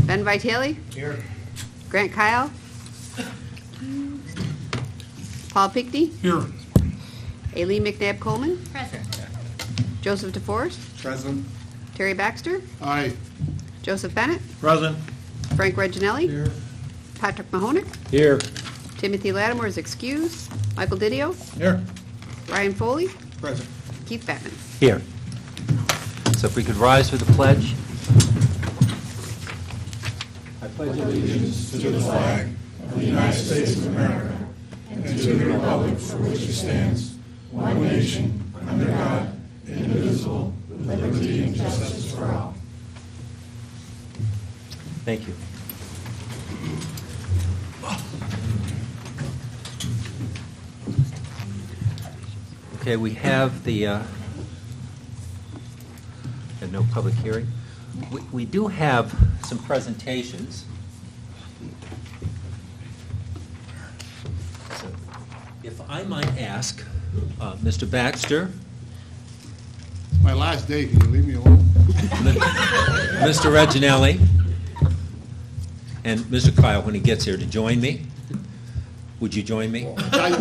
Ben Vitale? Here. Grant Kyle? Paul Pickney? Here. Aileen McNabb Coleman? Present. Joseph DeForest? Present. Terry Baxter? Aye. Joseph Bennett? Present. Frank Reginelli? Here. Patrick Mahonic? Here. Timothy Lattimore is excused. Michael Didio? Here. Ryan Foley? Present. Keith Batman. Here. So if we could rise for the pledge. I pledge allegiance to the flag of the United States of America and to the republic for which it stands, one nation, under God, indivisible, with liberty and justice for all. Thank you. Okay, we have the, and no public hearing. We do have some presentations. So, if I might ask, Mr. Baxter, My last day, can you leave me alone? Mr. Reginelli, and Mr. Kyle, when he gets here, to join me. Would you join me? Now you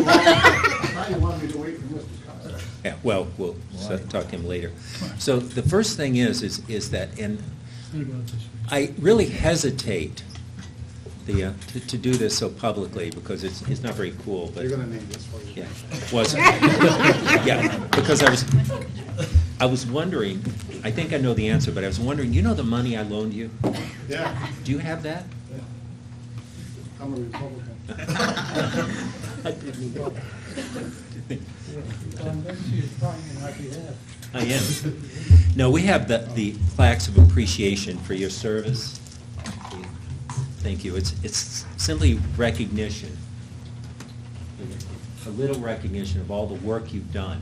want me to wait for Mr. Cox. Yeah, well, we'll talk to him later. So the first thing is that, and I really hesitate to do this so publicly because it's not very cool, but. You're going to need this for you. Yeah, was it? Yeah, because I was wondering, I think I know the answer, but I was wondering, you know the money I loaned you? Yeah. Do you have that? I'm a Republican. I am. No, we have the plaques of appreciation for your service. Thank you. It's simply recognition, a little recognition of all the work you've done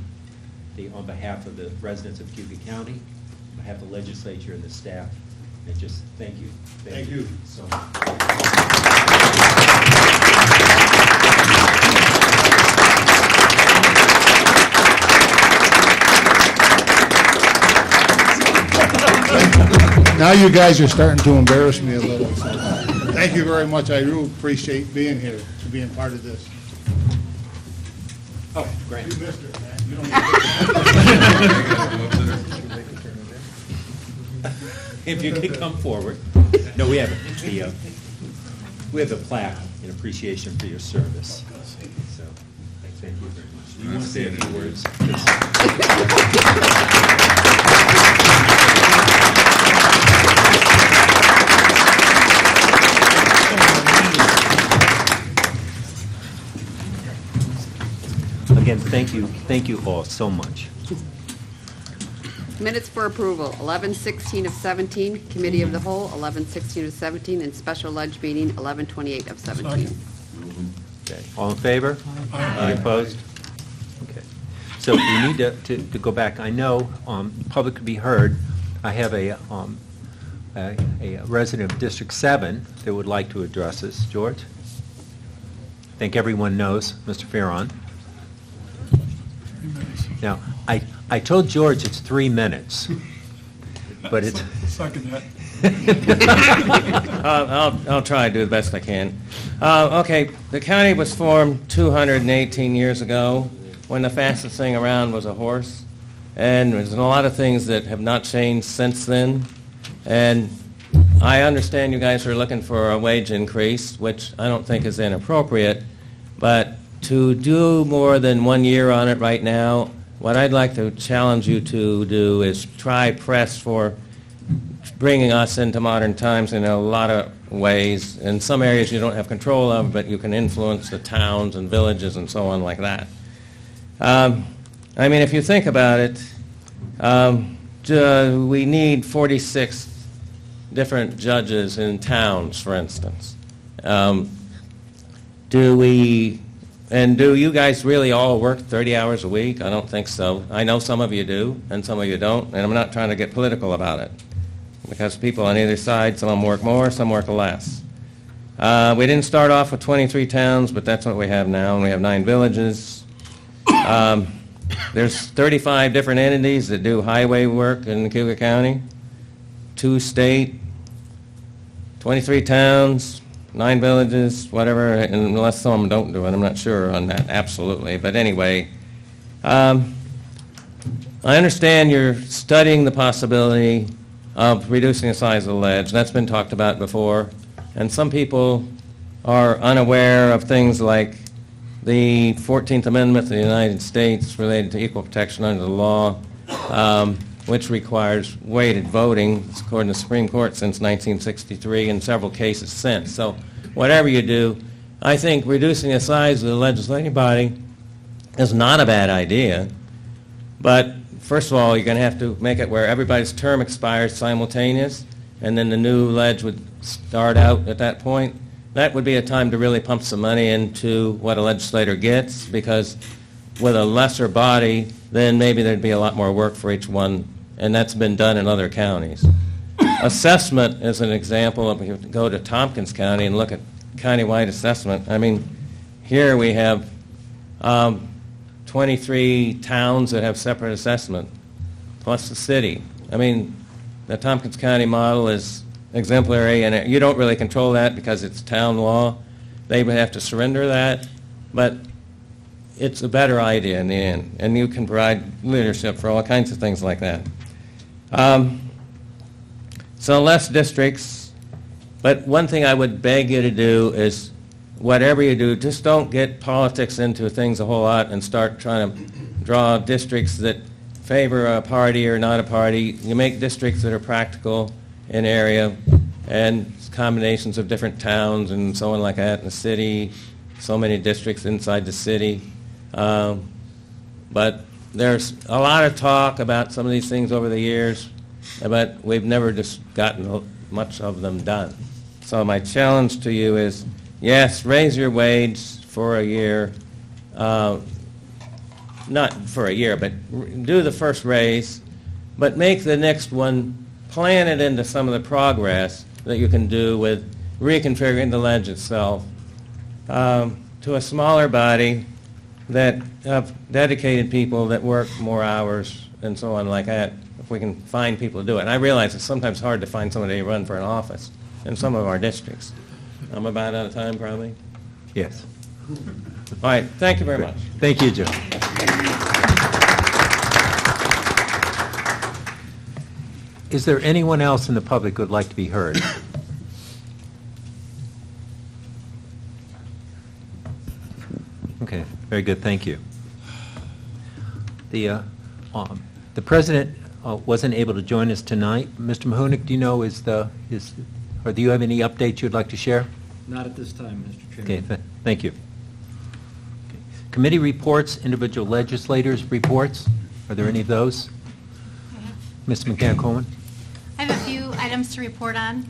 on behalf of the residents of Cayuga County, on behalf of the legislature and the staff. And just thank you. Thank you. So much. Now you guys are starting to embarrass me a little. So thank you very much. I really appreciate being here, to being part of this. Oh, great. You missed it, man. You don't If you could come forward. No, we have the plaque in appreciation for your service. So, thank you very much. You want to say a few words? Again, thank you all so much. Minutes for approval, 11:16 of 17, Committee of the Whole, 11:16 of 17, and Special Ledge Meeting, 11:28 of 17. Okay, all in favor? Any opposed? Okay. So we need to go back. I know public could be heard. I have a resident of District 7 that would like to address us. George? I think everyone knows Mr. Farron. Now, I told George it's 3 minutes, but it's... Second that. I'll try to do the best I can. Okay, the county was formed 218 years ago when the fastest thing around was a horse. And there's a lot of things that have not changed since then. And I understand you guys are looking for a wage increase, which I don't think is inappropriate. But to do more than 1 year on it right now, what I'd like to challenge you to do is try press for bringing us into modern times in a lot of ways. In some areas you don't have control of, but you can influence the towns and villages and so on like that. I mean, if you think about it, we need 46 different judges in towns, for instance. Do you guys really all work 30 hours a week? I don't think so. I know some of you do, and some of you don't, and I'm not trying to get political about it, because people on either side, some of them work more, some work less. We didn't start off with 23 towns, but that's what we have now, and we have 9 villages. There's 35 different entities that do highway work in Cayuga County, 2 state, 23 towns, 9 villages, whatever, unless some of them don't do it. I'm not sure on that, absolutely. But anyway, I understand you're studying the possibility of reducing the size of the ledge. That's been talked about before. And some people are unaware of things like the 14th Amendment to the United States related to equal protection under the law, which requires weighted voting, according to the Supreme Court, since 1963 and several cases since. So whatever you do, I think reducing the size of the legislative body is not a bad idea. But first of all, you're going to have to make it where everybody's term expires simultaneous, and then the new ledge would start out at that point. That would be a time to really pump some money into what a legislator gets, because with a lesser body, then maybe there'd be a lot more work for each one, and that's been done in other counties. Assessment is an example of, if you go to Tompkins County and look at countywide assessment, I mean, here we have 23 towns that have separate assessment, plus the city. I mean, the Tompkins County model is exemplary, and you don't really control that because it's town law. They would have to surrender that, but it's a better idea in the end, and you can provide leadership for all kinds of things like that. So less districts, but one thing I would beg you to do is, whatever you do, just don't get politics into things a whole lot and start trying to draw districts that favor a party or not a party. You make districts that are practical in area, and combinations of different towns and so on like that in the city, so many districts inside the city. But there's a lot of talk about some of these things over the years, but we've never just gotten much of them done. So my challenge to you is, yes, raise your wage for a year, not for a year, but do the first raise, but make the next one, plan it into some of the progress that you can do with reconfiguring the ledge itself to a smaller body that have dedicated people that work more hours and so on like that, if we can find people to do it. And I realize it's sometimes hard to find somebody to run for an office in some of our districts. I'm about out of time, probably. Yes. All right, thank you very much. Thank you, Joe. Is there anyone else in the public who would like to be heard? Okay, very good, thank you. The president wasn't able to join us tonight. Mr. Mahunik, do you know, or do you have any updates you'd like to share? Not at this time, Mr. Chairman. Okay, thank you. Okay. Committee reports, individual legislators' reports. Are there any of those? Ms. McCann-Coleman? I have a few items to report on.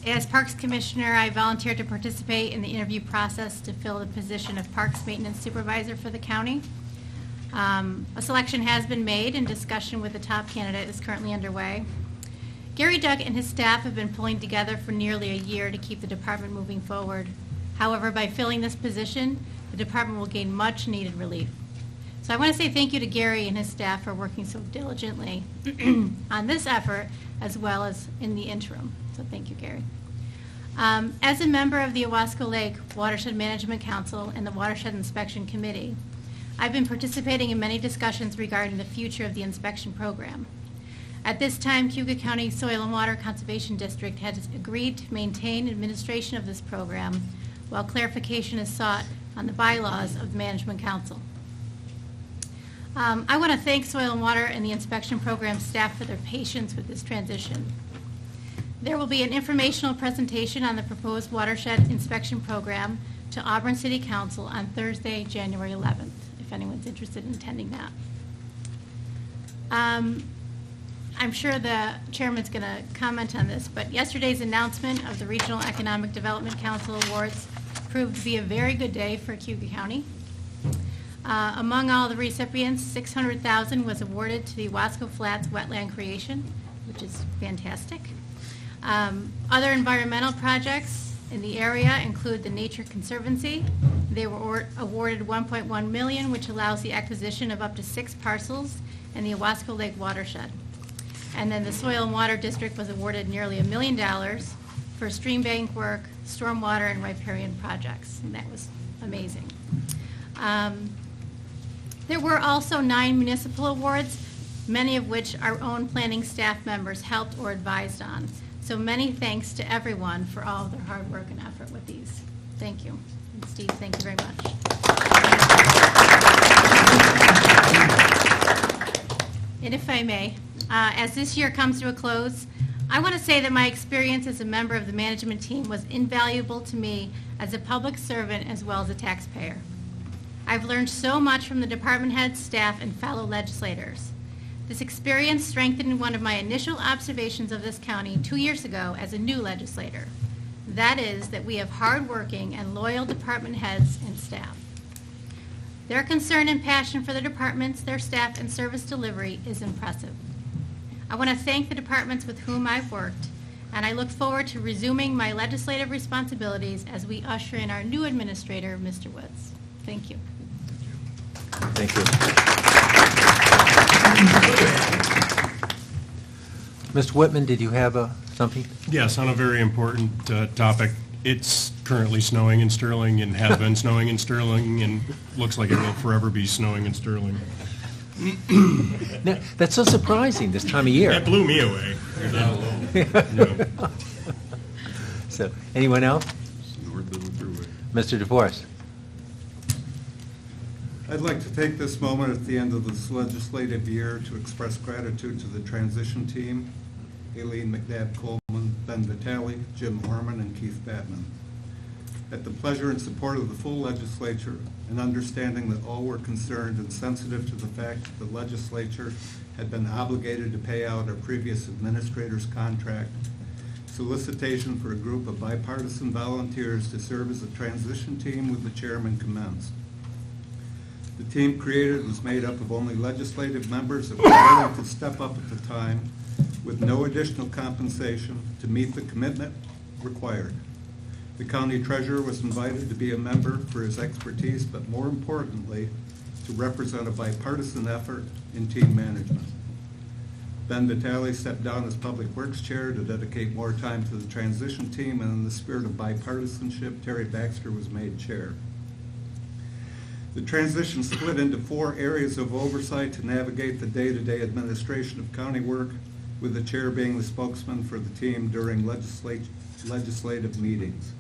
As Parks Commissioner, I volunteered to participate in the interview process to fill the position of Parks Maintenance Supervisor for the county. A selection has been made, and discussion with the top candidate is currently underway. Gary Duck and his staff have been pulling together for nearly a year to keep the department moving forward. However, by filling this position, the department will gain much needed relief. So I want to say thank you to Gary and his staff for working so diligently on this effort, as well as in the interim. So thank you, Gary. As a member of the Owasco Lake Watershed Management Council and the Watershed Inspection Committee, I've been participating in many discussions regarding the future of the inspection program. At this time, Cayuga County Soil and Water Conservation District has agreed to maintain administration of this program, while clarification is sought on the bylaws of the Management Council. I want to thank Soil and Water and the inspection program staff for their patience with this transition. There will be an informational presentation on the proposed watershed inspection program to Auburn City Council on Thursday, January 11th, if anyone's interested in attending that. I'm sure the chairman's going to comment on this, but yesterday's announcement of the Regional Economic Development Council Awards proved to be a very good day for Cayuga County. Among all the recipients, $600,000 was awarded to the Owasco Flats wetland creation, which is fantastic. Other environmental projects in the area include the Nature Conservancy. They were awarded $1.1 million, which allows the acquisition of up to 6 parcels in the Owasco Lake watershed. And then the Soil and Water District was awarded nearly $1 million for stream bank work, stormwater, and riparian projects, and that was amazing. There were also 9 municipal awards, many of which our own planning staff members helped or advised on. So many thanks to everyone for all of their hard work and effort with these. Thank you. And Steve, thank you very much. And if I may, as this year comes to a close, I want to say that my experience as a member of the management team was invaluable to me as a public servant as well as a taxpayer. I've learned so much from the department heads, staff, and fellow legislators. This experience strengthened one of my initial observations of this county 2 years ago as a new legislator. That is that we have hardworking and loyal department heads and staff. Their concern and passion for the departments, their staff, and service delivery is impressive. I want to thank the departments with whom I've worked, and I look forward to resuming my legislative responsibilities as we usher in our new administrator, Mr. Woods. Thank you. Thank you. Mr. Whitman, did you have something? Yes, on a very important topic. It's currently snowing in Sterling and has been snowing in Sterling and looks like it will forever be snowing in Sterling. Now, that's so surprising this time of year. That blew me away. You're not alone. No. So, anyone else? Mr. DeForest. I'd like to take this moment at the end of this legislative year to express gratitude to the transition team, Aileen McNabb-Coleman, Ben Vitale, Jim Orman, and Keith Batman. At the pleasure and support of the full legislature, and understanding that all were concerned and sensitive to the fact that the legislature had been obligated to pay out our previous administrator's contract, solicitation for a group of bipartisan volunteers to serve as a transition team with the chairman commenced. The team created was made up of only legislative members that were willing to step up at the time with no additional compensation to meet the commitment required. The county treasurer was invited to be a member for his expertise, but more importantly, to represent a bipartisan effort in team management. Ben Vitale stepped down as Public Works Chair to dedicate more time to the transition team, and in the spirit of bipartisanship, Terry Baxter was made Chair. The transition split into 4 areas of oversight to navigate the day-to-day administration of county work, with the chair being the spokesman for the team during legislative meetings.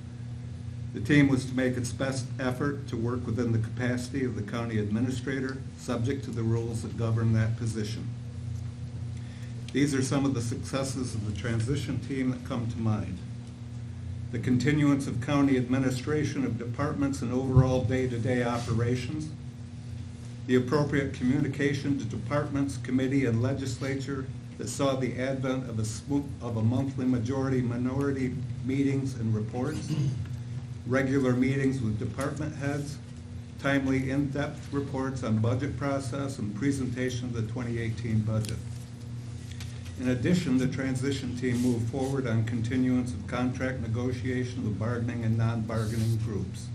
The team was to make its best effort to work within the capacity of the county administrator, subject to the rules that govern that position. These are some of the successes of the transition team that come to mind. The continuance of county administration of departments and overall day-to-day operations, the appropriate communication to departments, committee, and legislature that saw the advent of a monthly majority-minority meetings and reports, regular meetings with department heads, timely in-depth reports on budget process, and presentation of the 2018 budget. In addition, the transition team moved forward on continuance of contract negotiation with bargaining and non-bargaining groups.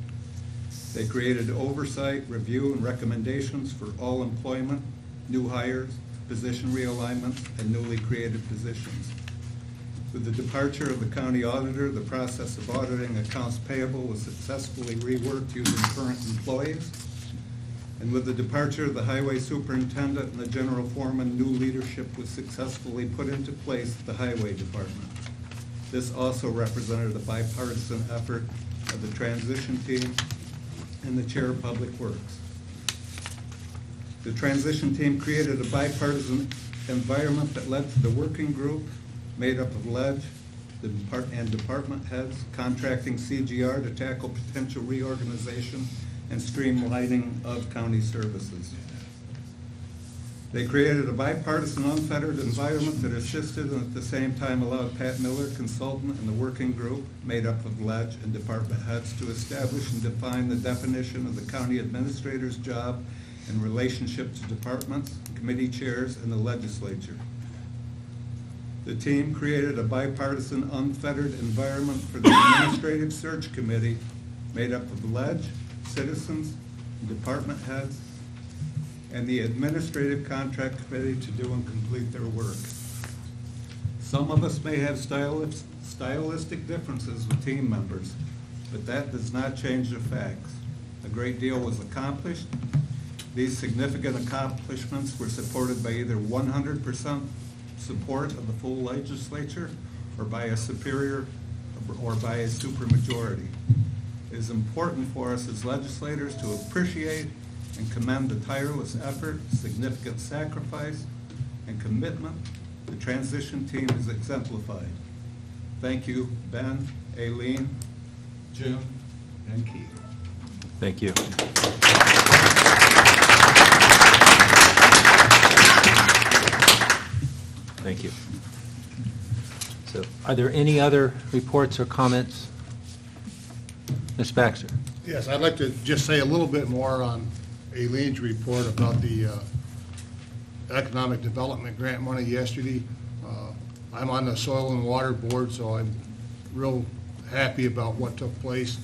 They created oversight, review, and recommendations for all employment, new hires, position realignments, and newly created positions. With the departure of the county auditor, the process of auditing accounts payable was successfully reworked using current employees. And with the departure of the highway superintendent and the general foreman, new leadership was successfully put into place at the highway department. This also represented a bipartisan effort of the transition team and the chair of Public Works. The transition team created a bipartisan environment that led to the working group made up of LEDGE and department heads contracting CGR to tackle potential reorganization and streamlining of county services. They created a bipartisan, unfettered environment that assisted and at the same time allowed Pat Miller, consultant, and the working group, made up of LEDGE and department heads, to establish and define the definition of the county administrator's job in relationship to departments, committee chairs, and the legislature. The team created a bipartisan, unfettered environment for the Administrative Search Committee, made up of LEDGE, citizens, department heads, and the Administrative Contract Committee to do and complete their work. Some of us may have stylistic differences with team members, but that does not change the facts. A great deal was accomplished. These significant accomplishments were supported by either 100% support of the full legislature or by a supermajority. It is important for us as legislators to appreciate and commend the tireless effort, significant sacrifice, and commitment the transition team has exemplified. Thank you, Ben, Aileen, Jim, and Keith. Thank you. Thank you. So, are there any other reports or comments? Ms. Baxter? Yes, I'd like to just say a little bit more on Aileen's report about the economic development grant money yesterday. I'm on the Soil and Water Board, so I'm real happy about what took place.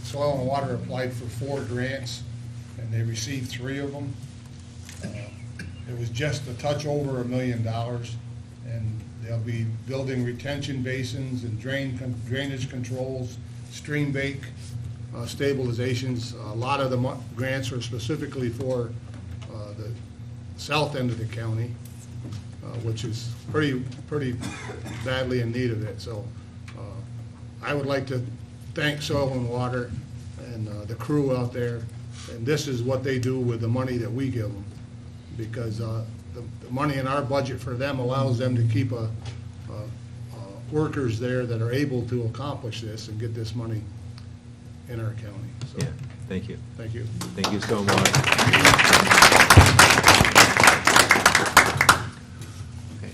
Soil and Water applied for 4 grants, and they received 3 of them. It was just a touch over $1 million, and they'll be building retention basins and drainage controls, stream bank stabilizations. A lot of the grants are specifically for the south end of the county, which is pretty badly in need of it. So I would like to thank Soil and Water and the crew out there, and this is what they do with the money that we give them, because the money in our budget for them allows them to keep workers there that are able to accomplish this and get this money in our county. So, Yeah, thank you. thank you. Thank you so much. Okay.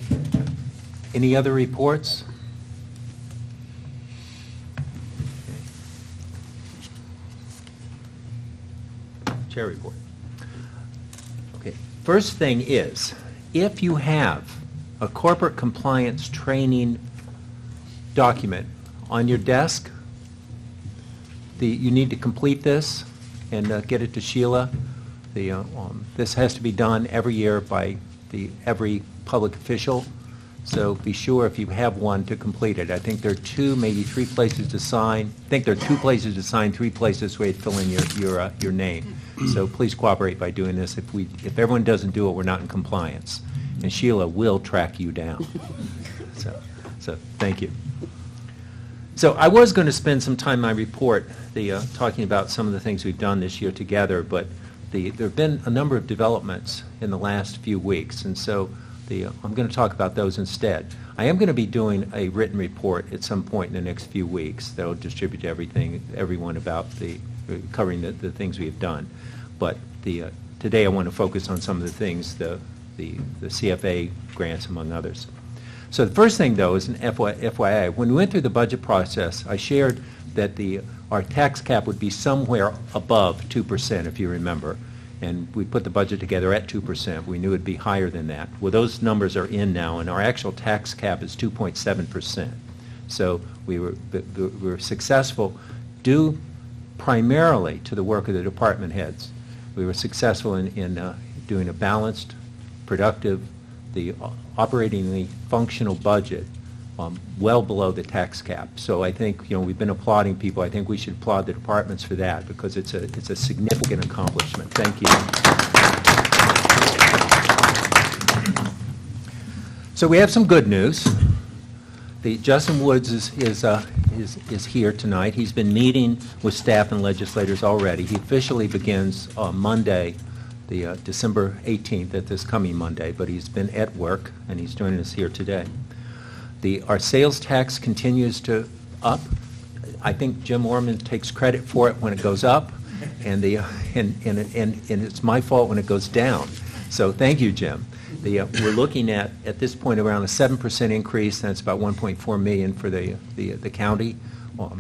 Any other reports? Okay. Chair report. Okay. First thing is, if you have a corporate compliance training document on your desk, you need to complete this and get it to Sheila. This has to be done every year by every public official, so be sure if you have one to complete it. I think there are 2, maybe 3 places to sign. I think there are 2 places to sign, 3 places where you fill in your name. So please cooperate by doing this. If everyone doesn't do it, we're not in compliance, and Sheila will track you down. So thank you. So I was going to spend some time in my report talking about some of the things we've done this year together, but there have been a number of developments in the last few weeks, and so I'm going to talk about those instead. I am going to be doing a written report at some point in the next few weeks that will distribute to everyone about covering the things we have done. But today I want to focus on some of the things, the CFA grants among others. So the first thing, though, is an FYI. When we went through the budget process, I shared that our tax cap would be somewhere above 2%, if you remember. And we put the budget together at 2%. We knew it would be higher than that. Well, those numbers are in now, and our actual tax cap is 2.7%. So we were successful due primarily to the work of the department heads. We were successful in doing a balanced, productive, operatingly functional budget well below the tax cap. So I think, we've been applauding people. I think we should applaud the departments for that because it's a significant accomplishment. Thank you. So we have some good news. Justin Woods is here tonight. He's been meeting with staff and legislators already. He officially begins Monday, December 18th, this coming Monday, but he's been at work and he's joining us here today. Our sales tax continues to up. I think Jim Orman takes credit for it when it goes up, and it's my fault when it goes down. So thank you, Jim. We're looking at this point around a 7% increase. That's about $1.4 million for the county.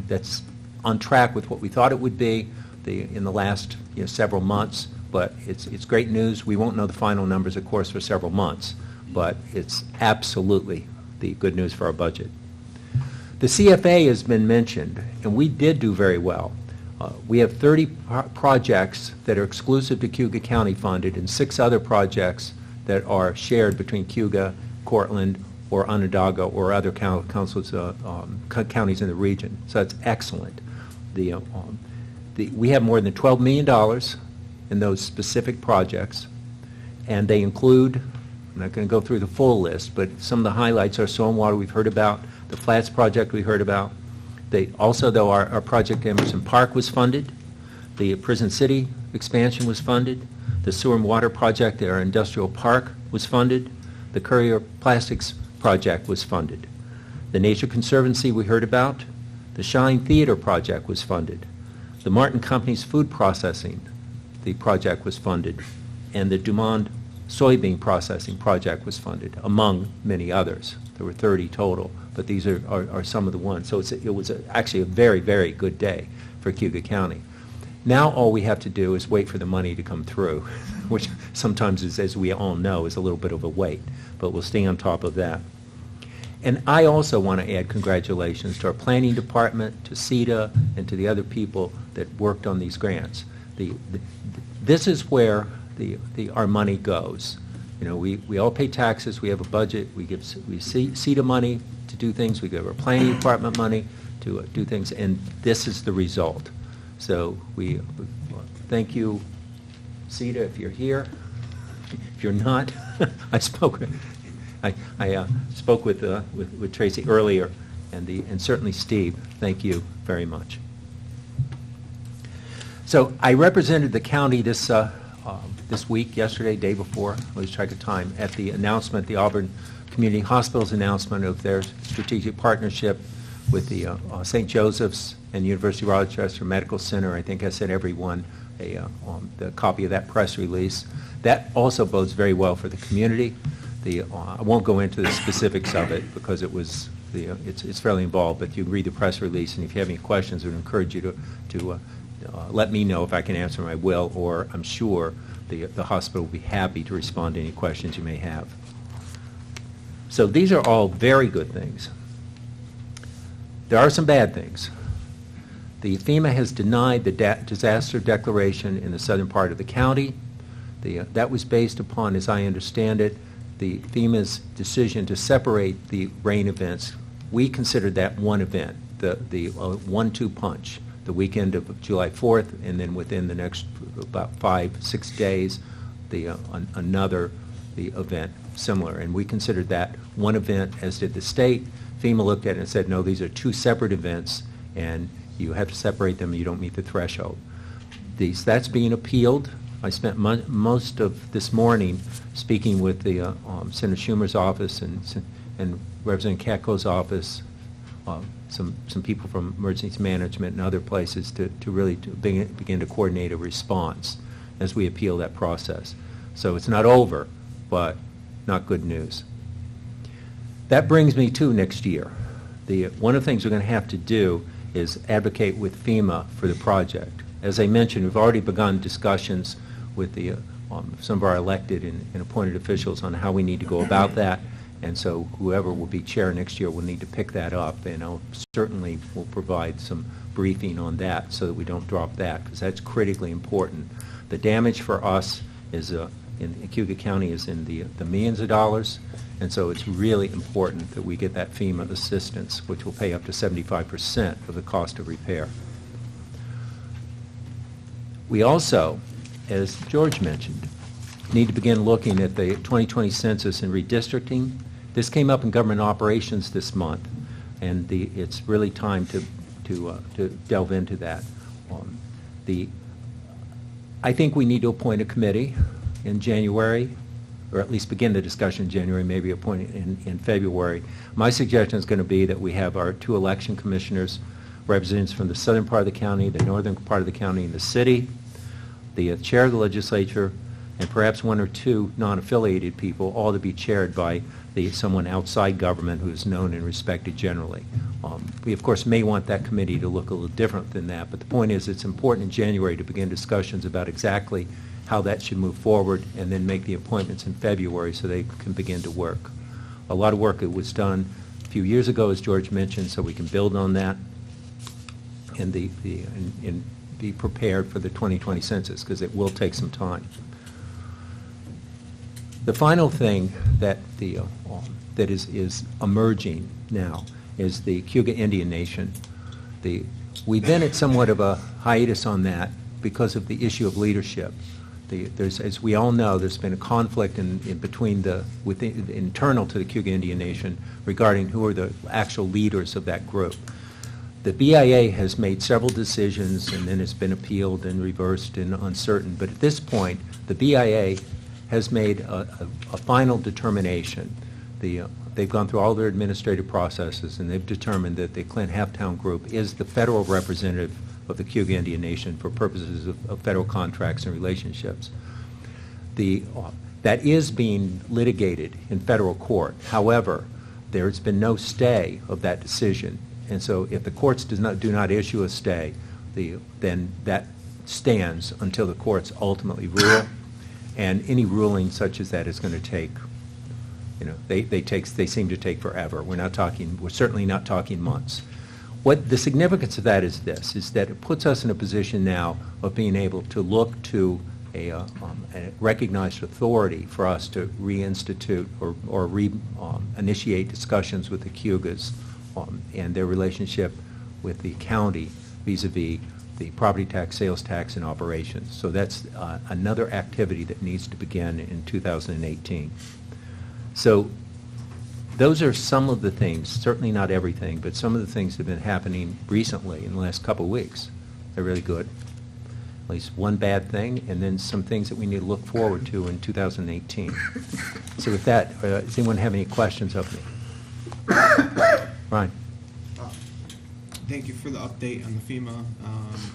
That's on track with what we thought it would be in the last several months. But it's great news. We won't know the final numbers, of course, for several months, but it's absolutely the good news for our budget. The CFA has been mentioned, and we did do very well. We have 30 projects that are exclusive to Cayuga County funded and 6 other projects that are shared between Cayuga, Cortland, or Onondaga or other councils, counties in the region. So that's excellent. We have more than $12 million in those specific projects, and they include, I'm not going to go through the full list, but some of the highlights are stormwater we've heard about, the Flats project we heard about. Also, though, our project at Emerson Park was funded, the Prison City expansion was funded, the sewer and water project at our industrial park was funded, the Courier Plastics project was funded, the Nature Conservancy we heard about, the Shine Theater project was funded, the Martin Company's food processing, the project was funded, and the Dumont soybean processing project was funded, among many others. There were 30 total, but these are some of the ones. So it was actually a very, very good day for Cayuga County. Now all we have to do is wait for the money to come through, which sometimes, is, as we all know, is a little bit of a wait, but we'll stay on top of that. And I also want to add congratulations to our planning department, to CETA, and to the other people that worked on these grants. This is where our money goes. You know, we all pay taxes, we have a budget, we CETA money to do things, we give our planning department money to do things, and this is the result. So we thank you, CETA, if you're here. If you're not, I spoke with Tracy earlier, and certainly Steve. Thank you very much. So I represented the county this week, yesterday, day before, I lose track of time, at the announcement, the Auburn Community Hospital's announcement of their strategic partnership with the St. Joseph's and University of Rochester Medical Center. I think I sent everyone the copy of that press release. That also bodes very well for the community. I won't go into the specifics of it because it's fairly involved, but you can read the press release, and if you have any questions, I would encourage you to let me know. If I can answer them, I will, or I'm sure the hospital will be happy to respond to any questions you may have. So these are all very good things. There are some bad things. The FEMA has denied the disaster declaration in the southern part of the county. That was based upon, as I understand it, the FEMA's decision to separate the rain events. We considered that one event, the 1-2 punch, the weekend of July 4th, and then within the next about 5-6 days, another event similar. And we considered that one event, as did the state. FEMA looked at it and said, no, these are two separate events, and you have to separate them, you don't meet the threshold. That's being appealed. I spent most of this morning speaking with the Senator Schumer's office and Representative Katko's office, some people from emergency management and other places to really begin to coordinate a response as we appeal that process. So it's not over, but not good news. That brings me to next year. One of the things we're going to have to do is advocate with FEMA for the project. As I mentioned, we've already begun discussions with some of our elected and appointed officials on how we need to go about that, and so whoever will be chair next year will need to pick that up, and I'll certainly will provide some briefing on that so that we don't drop that, because that's critically important. The damage for us is in Cayuga County is in the millions of dollars, and so it's really important that we get that FEMA assistance, which will pay up to 75% of the cost of repair. We also, as George mentioned, need to begin looking at the 2020 census and redistricting. This came up in government operations this month, and it's really time to delve into that. I think we need to appoint a committee in January, or at least begin the discussion in January, maybe appoint it in February. My suggestion is going to be that we have our 2 election commissioners, representatives from the southern part of the county, the northern part of the county, and the city, the chair of the legislature, and perhaps 1 or 2 non-affiliated people, all to be chaired by someone outside government who is known and respected generally. We, of course, may want that committee to look a little different than that, but the point is it's important in January to begin discussions about exactly how that should move forward, and then make the appointments in February so they can begin to work. A lot of work that was done a few years ago, as George mentioned, so we can build on that and be prepared for the 2020 census, because it will take some time. The final thing that that is emerging now is the Cayuga Indian Nation. We've been at somewhat of a hiatus on that because of the issue of leadership. As we all know, there's been a conflict internal to the Cayuga Indian Nation regarding who are the actual leaders of that group. The BIA has made several decisions, and then it's been appealed and reversed and uncertain. But at this point, the BIA has made a final determination. They've gone through all their administrative processes, and they've determined that the Clint Halftown Group is the federal representative of the Cayuga Indian Nation for purposes of federal contracts and relationships. That is being litigated in federal court. However, there's been no stay of that decision. And so if the courts do not issue a stay, then that stands until the courts ultimately rule. And any ruling such as that is going to take, they seem to take forever. We're certainly not talking months. What the significance of that is this, is that it puts us in a position now of being able to look to a recognized authority for us to reinstitute or initiate discussions with the Cayugas and their relationship with the county vis-a-vis the property tax, sales tax, and operations. So that's another activity that needs to begin in 2018. So those are some of the things, certainly not everything, but some of the things that have been happening recently in the last couple of weeks. They're really good. At least one bad thing, and then some things that we need to look forward to in 2018. So with that, does anyone have any questions of me? Ryan? Thank you for the update on the FEMA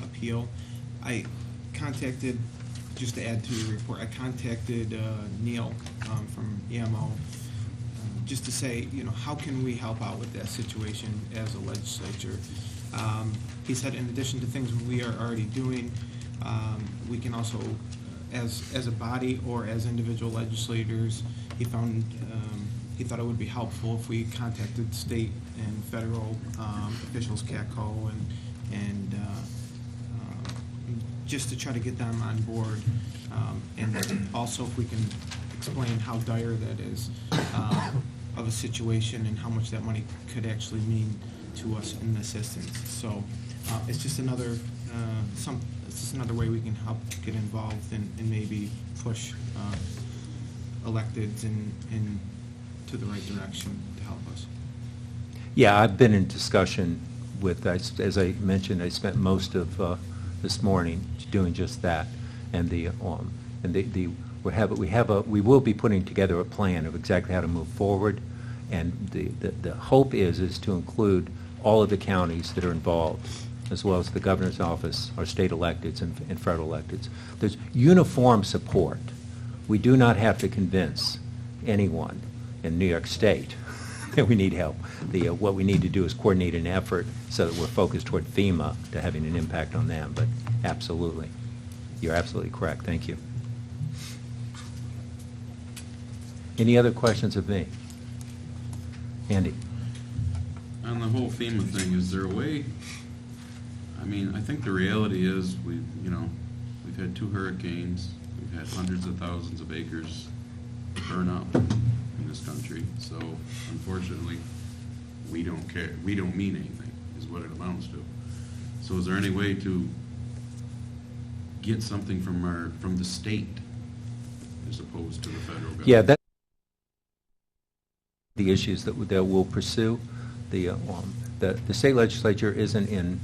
appeal. I contacted, just to add to your report, I contacted Neil from EMO just to say, how can we help out with that situation as a legislature? He said in addition to things we are already doing, we can also, as a body or as individual legislators, he found he thought it would be helpful if we contacted state and federal officials, CATCO, and just to try to get them on board, and also if we can explain how dire that is of a situation and how much that money could actually mean to us in assistance. So it's just another way we can help get involved and maybe push electeds in to the right direction to help us. Yeah, I've been in discussion with, as I mentioned, I spent most of this morning doing just that, and we will be putting together a plan of exactly how to move forward, and the hope is to include all of the counties that are involved, as well as the governor's office, our state electeds and federal electeds. There's uniform support. We do not have to convince anyone in New York State that we need help. What we need to do is coordinate an effort so that we're focused toward FEMA to having an impact on them. But absolutely, you're absolutely correct. Thank you. Any other questions of me? Andy? On the whole FEMA thing, is there a way? I mean, I think the reality is we've had 2 hurricanes, we've had hundreds of thousands of acres burn up in this country. So unfortunately, we don't care. We don't mean anything, is what it amounts to. So is there any way to get something from the state as opposed to the federal government? Yeah, that's the issues that we'll pursue. The state legislature isn't in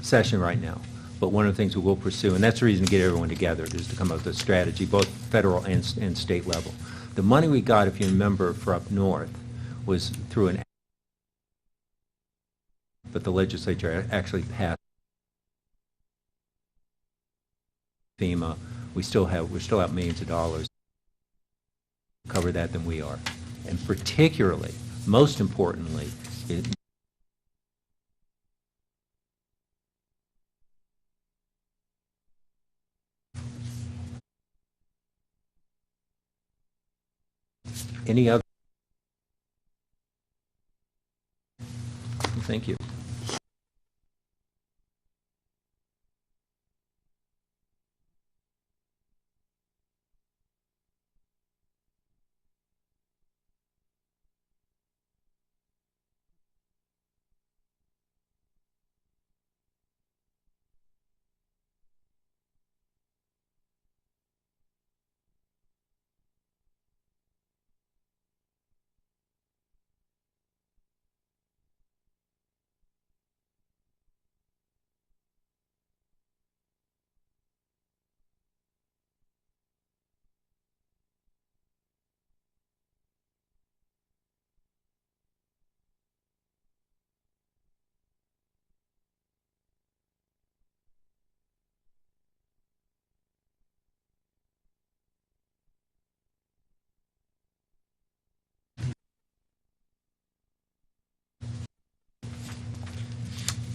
session right now, but one of the things we will pursue, and that's the reason to get everyone together, is to come up with a strategy, both federal and state level. The money we got, if you remember, for up north was through an, but the legislature actually passed FEMA. We're still out millions of dollars to cover that than we are. And particularly, most importantly, any other? Thank you.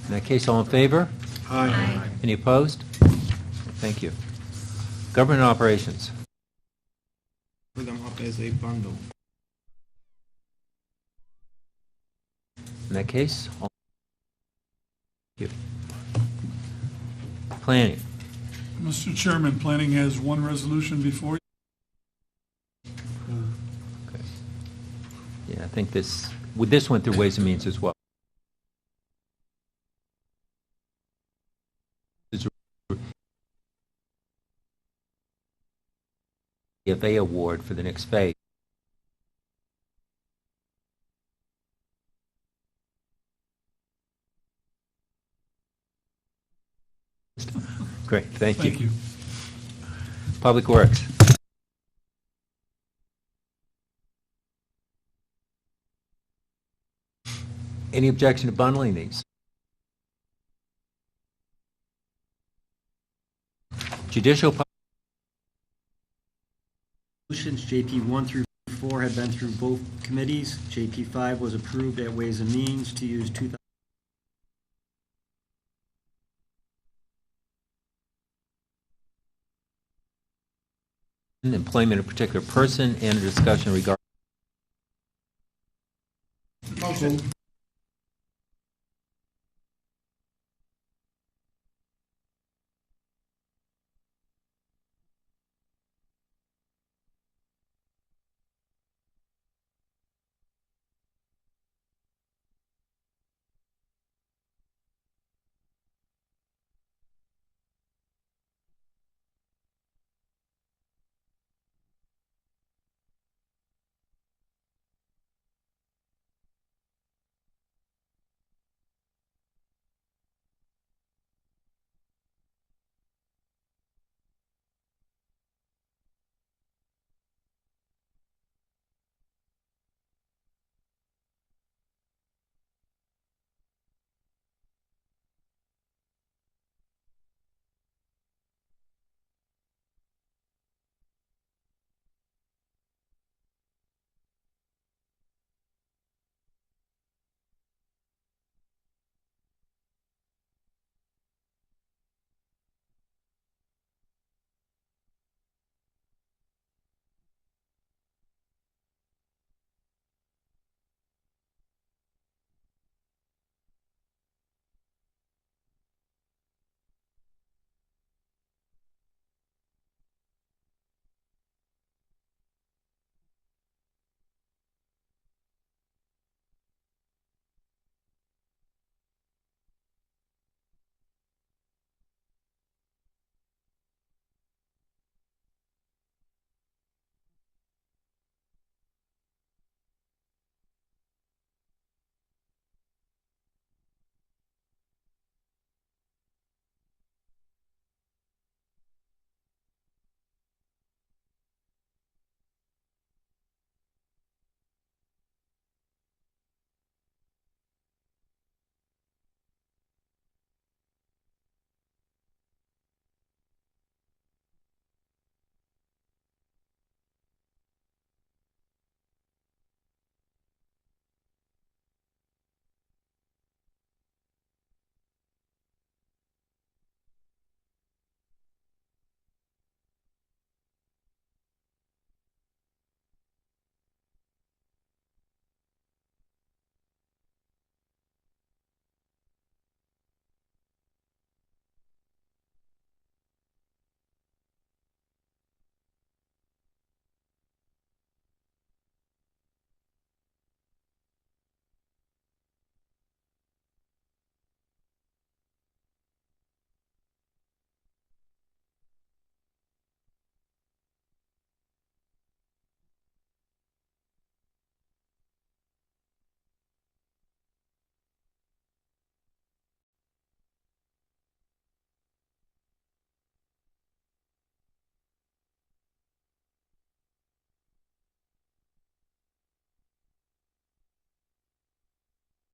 In that case, all in favor? Aye. Any opposed? Thank you. Government operations. For them up as a bundle. In that case, all thank you. Planning. Mr. Chairman, planning has one resolution before you. Okay. Yeah, I think this went through Ways and Means as well. The FA award for the next phase. Great, thank you. Thank you. Public Works. Any objection to bundling these? Judicial. Resolutions JP 1 through 4 have been through both committees. JP 5 was approved at Ways and Means to use 2000. Employment of a particular person and a discussion regarding. Motion.